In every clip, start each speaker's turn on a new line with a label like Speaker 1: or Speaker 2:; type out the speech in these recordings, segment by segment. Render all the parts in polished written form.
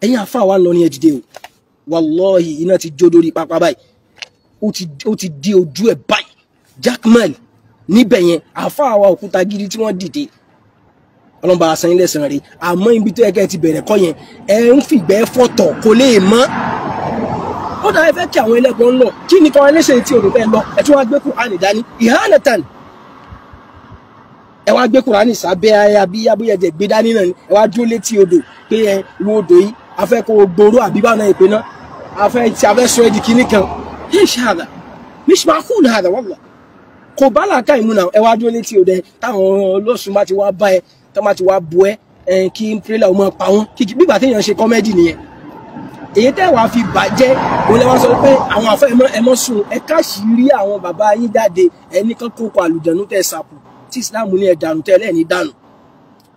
Speaker 1: ẹ̀yin àfáà wa lọ ní ẹ dìde o wallahi iná ti jó lórí pápá báyìí ó ti di ojú ẹ̀ báyìí Jackman níbẹ̀ yẹn àfáà wa òkúta gidi tí wọ́n dìde ọlọ́mọba àṣà ilẹ̀ sàn rè àmọ́ ibi tó yẹ kẹ́ ti bẹ̀rẹ̀ kọ́ yẹn ẹ ń fìgbẹ́ fọ́tọ̀ kò lè mọ́ ó dáa ẹ fẹ́ kí àwọn ẹlẹ́gbọ́n lọ kí ni kan ẹlẹ́sẹ̀ tí odò fẹ́ lọ ẹ tún wá gbé Kùránì dání ìhánẹ̀tàn ẹ wá gbé Kùránì sábẹ́ aya bí abúyẹ̀dẹ̀ gbé dání náà ni ẹ wá dúró létí odò pé ẹ ìwọ odò yìí afẹ́ kó gbòòrò àbí báwọn náà ìpè náà afẹ́ sọ ẹ́ di kinní kan ẹ ṣe àdà mísìmá kú ní àdà wọ́n lọ kò bá làákà ìmú náà ẹ wá dúró létí odò ẹ táwọn olóṣùn bá ti wá bá ẹ tó bá ti wá bu ẹ kí pírẹ́là ọmọ pa wọn kí bígbà téèyàn ṣe kọ́mẹ́dì nìyẹn èyí tẹ́ wàá fi bàjẹ́ òun lè wá sọ pé àwọn àfẹ́ ẹmọ́ sùn ẹ káṣírí àwọn bàbá yín jáde ẹni kan kókó àlùjànnú tẹ́ sàpù tí Islam ní ẹ dànù tẹ́ lẹ́ẹ̀ni dànù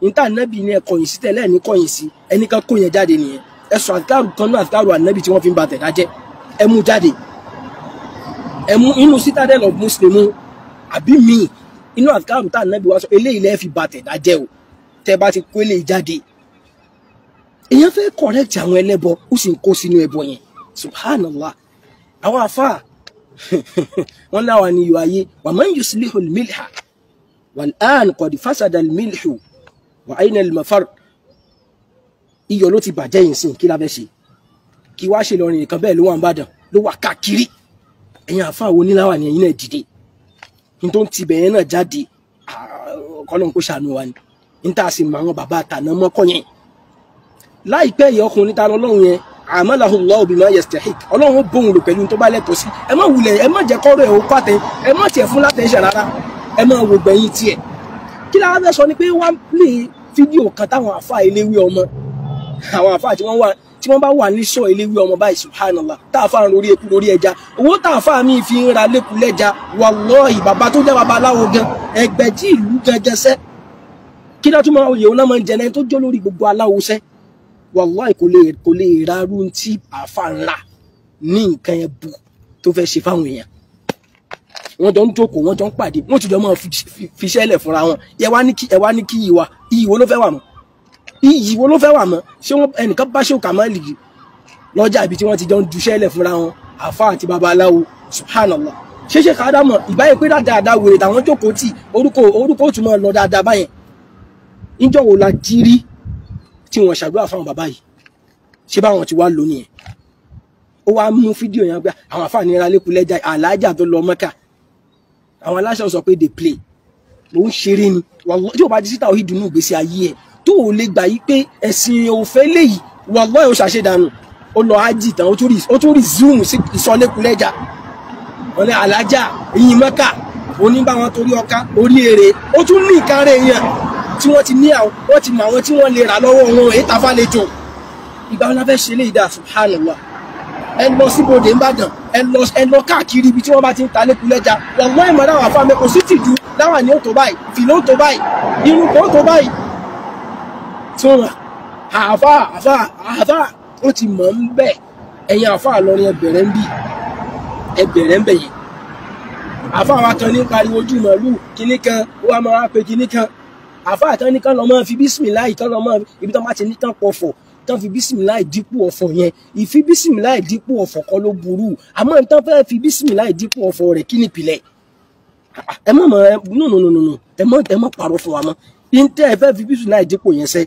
Speaker 1: níta ànábì ní ẹ kọ̀yìn sí tẹ́ lẹ́ẹ̀ni kọ̀yìn sí ẹni kan kó yẹn jáde nìyẹn ẹ sọ àtàrù kan náà àtàrù ànábì tí wọ́n fi ń ba tẹ̀dá jẹ́ ẹ mú jáde ẹ mú inú citadel of Muslim àbí míì inú àtàrù tá ànábì wá sọ eléyìí lẹ́ẹ̀ fi ba tẹ̀dá jẹ́ o tẹ́ bá ti kó eléyìí jáde èyàn fẹ́ correct àwọn ẹlẹ́bọ ó sì ń kó sínú ẹbọ yẹn subhanallah àwọn àfáà wọ́n láwa ní yóò ayé wa man yuslihu al-milha wal-an qad fasada al-milhu wa ayna al-mafar iyọ̀ ló ti bàjẹ́ yìí sìn kí la fẹ́ ṣe kí wá ṣe lọrin nìkan bẹ́ẹ̀ ló wà ń bàdàn ló wà káàkiri ẹ̀yin àfáà wo níláwà ní ẹ̀yin náà dìde ní tó ń tibẹ̀ yẹn náà jáde kọ́lọ́n kó ṣàánú wa ni ní tá a sì mọ àwọn bàbá àtàná mọ́kọ́ yẹn láìpẹ́ yìí ọkùnrin ta lọ́lọ́run yẹn àmàlàhù Allahu bima yastahiq ọlọ́run bóun lò pẹ̀lú tó bá lẹ́tọ̀ọ́ sí ẹ má wulẹ̀ ẹ má jẹ́ kọ́rọ̀ ẹ̀ ó pàtẹ ẹ má tiẹ̀ fún látẹ̀ṣẹ̀ rárá ẹ má wo gbẹ̀yìn tiẹ̀ kí la fẹ́ sọ ni pé wọ́n plé fídíò kan táwọn àfáà eléwé ọmọ àwọn àfáà tí wọ́n bá wà ní sọ eléwé ọmọ báyìí subhanallah táàfáà lórí eku lórí ẹja owó táàfáà mi fi ń ra lẹ́kùn lẹ́ja wallahi bàbá tó jẹ́ bàbá aláwo gan ẹgbẹ̀jì ìlú gangan sẹ́ kí náà tún máa oyè wọn náà máa ń jẹ náà tó jó lórí gbogbo aláwo sẹ́ wallahi kò lè rárú tí àfà ńlá ní nǹkan ẹbù tó fẹ́ ṣe fáwọn èèyàn wọ́n jọ ń jókòó wọ́n jọ ń pàdé wọ́n ti jọ máa fi ṣẹ́lẹ̀ fúnra wọn ẹ wá ní kí iyì wo ló fẹ́ wà mọ́ iyì wo ló fẹ́ wà mọ́ ṣé wọ́n ẹnìkan bá ṣe òkà máa lì lọ́jà ibi tí wọ́n ti jọ ń du ṣẹ́lẹ̀ fúnra wọn àfà àti babaláwo subhanallah ṣeéṣe káàdá mọ̀ ìbáyé pé dáadáa wèrè táwọn jókòó tì orúkọ ó tún máa lọ dáadáa báyẹn níjọ́ wo la jírí tí wọ́n ṣàdúrà fáwọn bàbá yìí ṣé báwọn ti wá lónìí ẹ̀ ó wá mú fídíò yẹn gbá àwọn àfáàní ra lẹ́kùn lẹ́jà àlájà tó lọ Mẹ́kà àwọn aláṣẹ sọ pé they play ló ń ṣeré ni wallahi tí ó bá di síta òhì dùnú ìgbésí ayé ẹ̀ tó ò lè gbà yí pé ẹ̀sìn òfẹ́ léyìí wallahi ó ṣàṣedànù ó lọ ájì tán ó tún rí zoom sí ìsọlẹ́kùn lẹ́jà wọn ní àlájà ìyìn Mẹ́kà oníbàwọn torí ọká orí èrè ó tún ní ìkárẹ̀ yẹn tí wọ́n ti ní wọ́n ti mọ àwọn tí wọ́n lè rà lọ́wọ́ wọn èyí tàfà lè jò ìgbà wọn fẹ́ ṣe lè dá subhanallah ẹ lọ síbòdè ńbàdàn ẹ lọ káàkiri ibi tí wọ́n bá ti ń ta lẹ́kùn lẹ́ja wallahi ìmọ̀ dáwà fún amẹ́kọ̀ọ́ sí tìjú láwà ní òtò báyìí fìlà òtò báyìí irun kò òtò báyìí tí wọ́n àfà ó ti mọ̀ ń bẹ̀ ẹ̀yin àfà lọrin ẹbẹ̀rẹ̀ ń bì ẹbẹ̀rẹ̀ ń bẹ̀ yẹn àfà wa kan ní pariwo ojú màálù kinní kan ó wá máa pe kinní kan àfáà tán ní kán lọ máa fi bísímìláì kán lọ máa ibi tán bá ti ní kán pọ̀fọ̀ kán fi bísímìláì dípò ọ̀fọ̀ yẹn ìfi bísímìláì dípò ọ̀fọ̀ kọ́ ló burú àmọ́ nǹkan fẹ́ fi bísímìláì dípò ọ̀fọ̀ rẹ̀ kí ni ìpìlẹ̀ ẹ má no ẹ má parọ́ fún wa mọ́ ìntẹ́ ẹ fẹ́ fi bísímìláì dípò yẹn sẹ́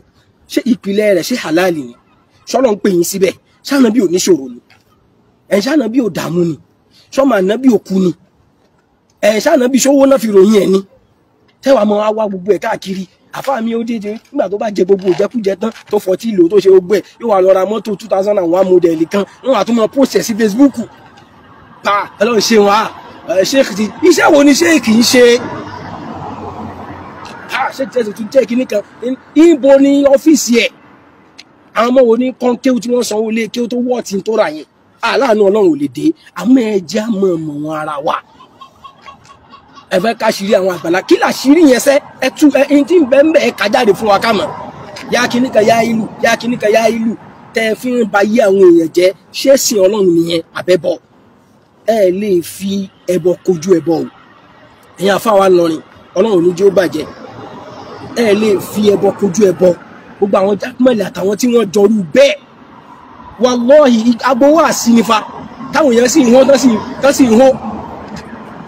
Speaker 1: ṣé ìpìlẹ̀ rẹ̀ ṣé halali ni ṣọ́nà ń pè yín síbẹ̀ ṣáná bí ò ní ṣòro ni ẹ̀ ṣáná bí ò dààmú ni ṣọ́mọ àná bí ò kú ni ẹ̀ ṣáná bí ṣówó náà fi ròyìn ẹ̀ ni tẹ́wàá mọ́ wá gbogbo ẹ̀ káàkiri àfáà mi ó dédé nígbà tó bá jẹ gbogbo ìjẹkújẹ tán tó fọtí ìlò tó ṣe gbogbo ẹ̀ yóò wà lọ ra mọ́tò 2001 model kan wọ́n wà tún mọ́ post ẹ̀ sí Facebook pa ẹlọ́run ṣe wọn ṣéèkì ti iṣẹ́ wo ni ṣéèkì ń ṣe ṣéèkì tẹ̀sí tún jẹ́ kíní kan ìbò ní ọ́fíìsì ẹ̀ àwọn ọmọ wo ní kọ́ńkéwù tí wọ́n sanwó lé kí ó tó wọ́ọ̀tì tó rà yẹn aláàánú ọlọ́run ò lè dé àmọ́ ẹ jẹ́ àmọ́ wọn ara wa ẹ fẹ́ ká ṣírí àwọn àgbàlá kí là ṣírí yẹn sẹ́ ẹ tú ẹ tí ń bẹ́ ń bẹ́ ẹ ká jáde fún wa ká mọ̀ yá kíní kan yá ìlú tẹ́ fi ń ba yé àwọn èèyàn jẹ́ ṣé sìn ọlọ́run nìyẹn àbẹ́bọ ẹ lè fi ẹbọ kojú ẹbọ o ẹ̀yin àfáà lọrin ọlọ́run ní jẹ́ ó bàjẹ́ ẹ lè fi ẹbọ kojú ẹbọ gbogbo àwọn jákèmọ́lì àtàwọn tí wọ́n jọrú bẹ́ẹ̀ wallahi agbowó àsínifa táwọn èèyàn sì ń hó tán sì ń hó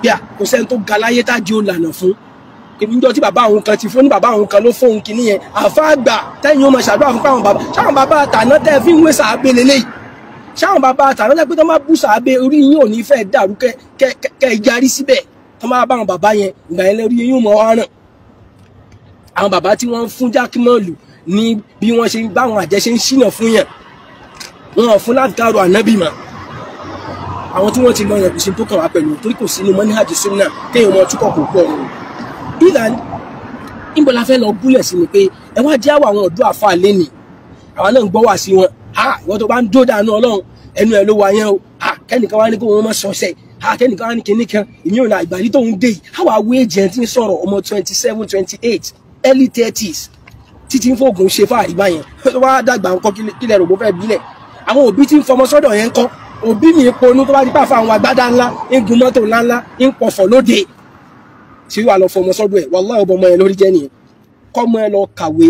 Speaker 1: bí a kò sẹ́ni tó ga láyé tá di ó lànà fún níjọ́ tí bàbá àwọn kan ti fún ní bàbá àwọn kan ló fóun kìíní yẹn àfa àgbà tẹ́yìn ó mọ̀ ṣàdúrà fún káwọn bàbá ṣáwọn bàbá àtàná tẹ́ fi ń wé sàábé lélẹ́yìí ṣáwọn bàbá àtàná tẹ́ pé tó máa bú sàábé orí yín ò ní fẹ́ dàrú kẹ́ yarí síbẹ̀ tó máa bá àwọn bàbá yẹn ìgbà yẹn lórí yín ò mọ̀ wá ràn àwọn bàbá tí wọ́n ń fún jákèmọ́ọ̀lù ní bí wọ́n ṣe báwọn àjẹ́ ṣe ń ṣìnà fún yàn wọn ò fún láti kárò ànábì mọ́ àwọn tí wọ́n ti lọ yẹn kò sí tó kàn wá pẹ̀lú torí kò sínú manhaj sunna kéèyàn mọ túkọ̀ kò pọ̀ ìlànà níbo la fẹ́ lọ gúnlẹ̀ sí ni pé ẹ wá jẹ́ àwọn ọ̀dọ́ àfa lẹ́nì àwọn náà ń gbọ́ wá sí wọn ìwọ́n tó bá ń dó dànù ọlọ́run ẹnu ẹ̀ ló wà yẹn o kẹ́nìkan wá ní kó wọn mọ̀ sọ́sẹ̀ kẹ́nìkan wá ní kinní kan ìmí ò náà ìgbàlí tóun dé yìí àwọn awé ẹ̀jẹ̀ ti ń sọ̀rọ̀ ọmọ 27 28 early 30s títí ń fògùn ṣe fáàrí báyẹn tó wá dàgbà ńkọ́ kílẹ̀ rògbò fẹ́ bílẹ̀ àwọn òbí tí ń fọmọ sọ́dọ̀ yẹn ńkọ́ òbí mi ponú tó bá ti pàfà àwọn agbádá ńlá ń gun mọ́tò ńláńlá ń pọ̀fọ̀ lóde tí wàá lọ fọmọ sọ́dọ̀ ẹ̀ wàláhì ọmọ yẹn lórí jẹ́ nìyẹn kọ́mọ ẹ lọ kàwé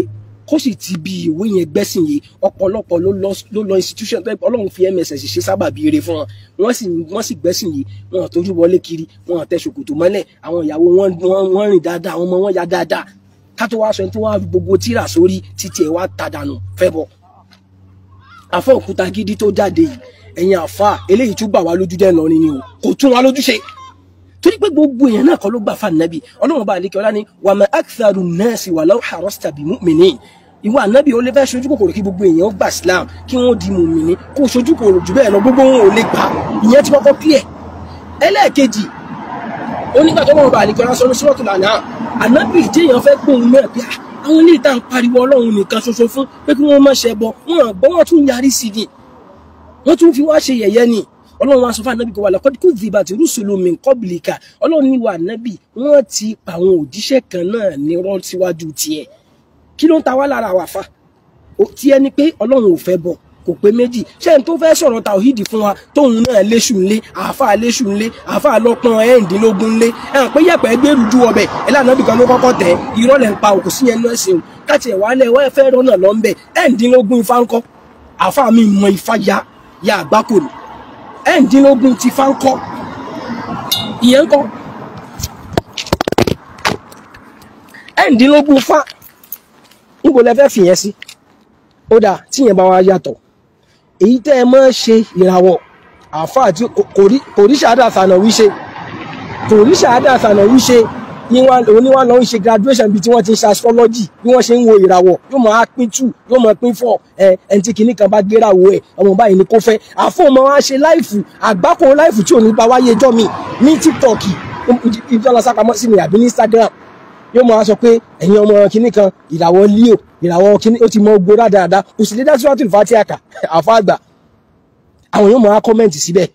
Speaker 1: kó sì ti bí ìwé yẹn gbẹ́sìn yìí ọ̀pọ̀lọpọ̀ ló lọ institution tó ọlọ́run fi mss ṣe sábàbí eré fún wọn wọ́n sì gbẹ́sìn yìí wọn ò tójú wọlé kiri wọn ò tẹ ṣòkòtò mọ́lẹ̀ àwọn ìyàwó wọn rìn dáadáa àwọn ọmọ wọn ya dáadáa ká tó wá sọ ẹni tí wọ́n á gbogbo tíra sórí títí ẹ̀ wá tàdánù fẹ́ bọ̀ àfọ òkúta gidi tó jáde yìí ẹ̀yin àfa eléyìí tún bà wá lójú jẹ́ lọ ni o kò tún wá lójú ṣe torí pé gbogbo èèyàn náà kọ́ ló gbà fún ànábì ọlọ́run bá àlékè ọlá ní wa ma aktharu nnasi walau harasta bi mu'minin ìwà ànábì ó lè fẹ́ ṣojú kòkòrò kí gbogbo èèyàn gbà Islam kí wọ́n di mùmìnì kó ṣojú kòkòrò jù bẹ́ẹ̀ lọ gbogbo wọn ò lè gbà ìyẹn ti kọ́kọ́ clear ẹlẹ́ẹ̀kejì onígbà tó lọ́run bá àlékè ọlá sọ ní Suratul An'am ànábì téèyàn fẹ́ gbóhùn náà pé àwọn ilé ìta ń pariwo ọlọ́run nìkan ṣoṣo fún pé kí wọ́n má ṣẹbọ wọn àgbọ́ wọn tún yarí sí ni wọ́n tún fi wá ṣe yẹ̀yẹ́ ni ọlọ́run wa sọ fún ànábì kò wà laqad kudhibat rusulun min qablika ọlọ́run ní wa ànábì wọ́n ti pa àwọn òjíṣẹ́ kan náà ní rọ́ síwájú tiẹ̀ kí ló ń ta wá lára wà fa tí ẹni pé ọlọ́run ò fẹ́ bọ̀ kò pé méjì ṣé n tó fẹ́ sọ̀rọ̀ tàwíìdì fún wa tóun náà léṣù ńlé àáfàá léṣù ńlé àáfàá lọ́pọ̀n ẹ̀ǹdínlógún ńlé ẹ̀hàn pé yẹ̀pẹ̀ gbèrú ju ọbẹ̀ ẹ̀lànà ibì kan ló kọ́kọ́ tẹ̀ irọ́ lẹ̀ ń pa òkú sí yẹn náà ṣeun káàtì ẹ̀wà lẹ̀ wọ́n fẹ́ rọ́nà lọ́nbẹ̀ ẹ̀ǹdínlógún ifá ńkọ́ àáfàá mi mọ ifá ya àgbákò ni ẹ̀ǹdínlógún ti fá ńkọ́ ìyẹn ńkọ́ ẹ̀ǹdínlógún fá níbo lẹ fẹ́ fìyẹn sí ó dáa tíyẹn bá wá yàtọ̀ èyí tẹ́ ẹ mọ́ ṣe ìràwọ̀ àfáà tí kò rí ṣáádà sànàwí ṣe ní wọ́n lọ ń ṣe graduation bí tí wọ́n ti ń ṣe astrology bí wọ́n ṣe ń wo ìràwọ̀ yóò máa pín 2 yóò máa pín 4 ẹni tí kìíní kan bá gbérawó ẹ̀ ọmọ báyìí ni kò fẹ́ àfọ̀mọ́ wá ṣe láìfù àgbákò láìfù tí ò ní bá wáyé ẹjọ́ mi ní TikTok ìjọba sápamọ́ sí mi àbí ní Instagram yóò máa sọ pé ẹ̀yin ọmọ kìíní kan ìràwọ̀ Leo ìràwọ̀ kìíní ó ti mọ gbóra dáadáa kò sì lè dá Suratul Fatiha kà àfa àgbà àwọn yóò máa kọ́mẹ̀ntì síbẹ̀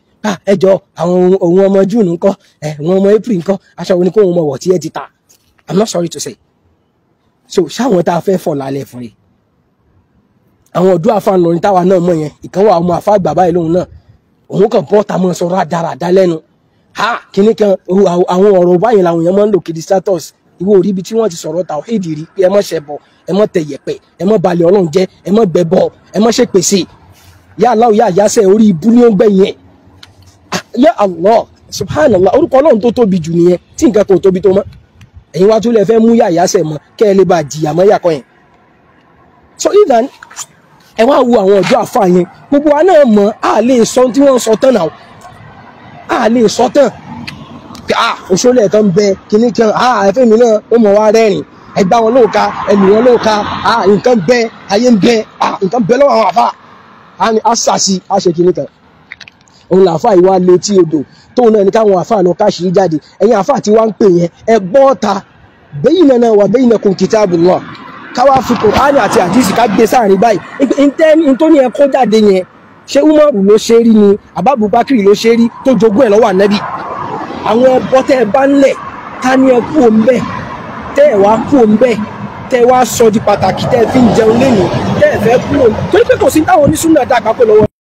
Speaker 1: ẹjọ́ àwọn ohun ọmọ June ńkọ́ àwọn ọmọ April ńkọ́ aṣọ òní kó wọn mọ̀ wọ̀ tí ẹ ti ta I'm not sorry to say so ṣáwọn tá a fẹ́ fọ̀ lálẹ́ fún rẹ̀ àwọn ọ̀dọ́ àfa ńlọrin táwa náà mọ̀ yẹn ìkan wà ọmọ àfa àgbà báyìí lóhun náà òun kàn bọ́ ta mọ́ sọ̀rọ̀ àdáradá lẹ́nu kíní kan àwọn ọ̀rọ̀ báyìí làwọn èèyàn máa ń lò kiri status ìwọ orí ibi tí wọ́n ti sọ̀rọ̀ tàwhídì rí pé ẹ má ṣẹbọ ẹ má tẹ̀yẹ̀pẹ̀ ẹ má balẹ̀ Ọlọ́run jẹ́ ẹ má gbẹbọ ẹ má ṣe pèsè ya Allah ya yasẹ orí ibú ní ó gbẹ̀yìn ẹ̀ ya Allah subhanallah orúkọ Ọlọ́run tó tóbi jù nìyẹn tí nǹkan kò tóbi tó mọ́ ẹ̀yin wá tún lè fẹ́ mú ya yasẹ mọ́ kẹ́ ẹ lè bá jìyà mọ́ yàkọ́ yẹn so even ẹ wá wo àwọn ọjọ́ àfa yẹn gbogbo wa náà mọ̀ á lè sọ tí wọ́n sọ tán náà á lè sọ tán òṣòlẹ̀ kan bẹ kìíní kan ẹ̀fẹ́ mi náà ó mọ̀ wá rẹ́rìn ẹgbà wọn lóòka ẹlù wọn lóòka nǹkan bẹ ayé ń bẹ nǹkan bẹ lọ́wọ́ àwọn àfà àṣàṣì àṣẹ kìíní kan òun làfà ìwà létí odò tóun náà ní káwọn àfà lọ káṣìí jáde ẹ̀yin àfà tí wọ́n ń pè yẹn ẹ gbọ́ ta baynana wa baynakum kitabullah káwá fi Kùránì àti àdìsí ká gbé sáàrin báyìí nítorí ẹ kó jáde yẹn ṣé Umaru ló ṣe rí ni Abubakar ló ṣe rí tó jogún ẹ̀ lọ́wọ́ Ànábì àwọn ẹbọ tẹ́ ẹ bá ń lẹ̀ ká ní ẹ kú òǹbẹ tẹ́ ẹ wá kú òǹbẹ tẹ́ ẹ wá sọ di pàtàkì tẹ́ ẹ fi ń jẹun lẹ́nu tẹ́ ẹ fẹ́ kúrò torí pé kò sí táwọn onísùnnà dá àgbákò lọ́wọ́.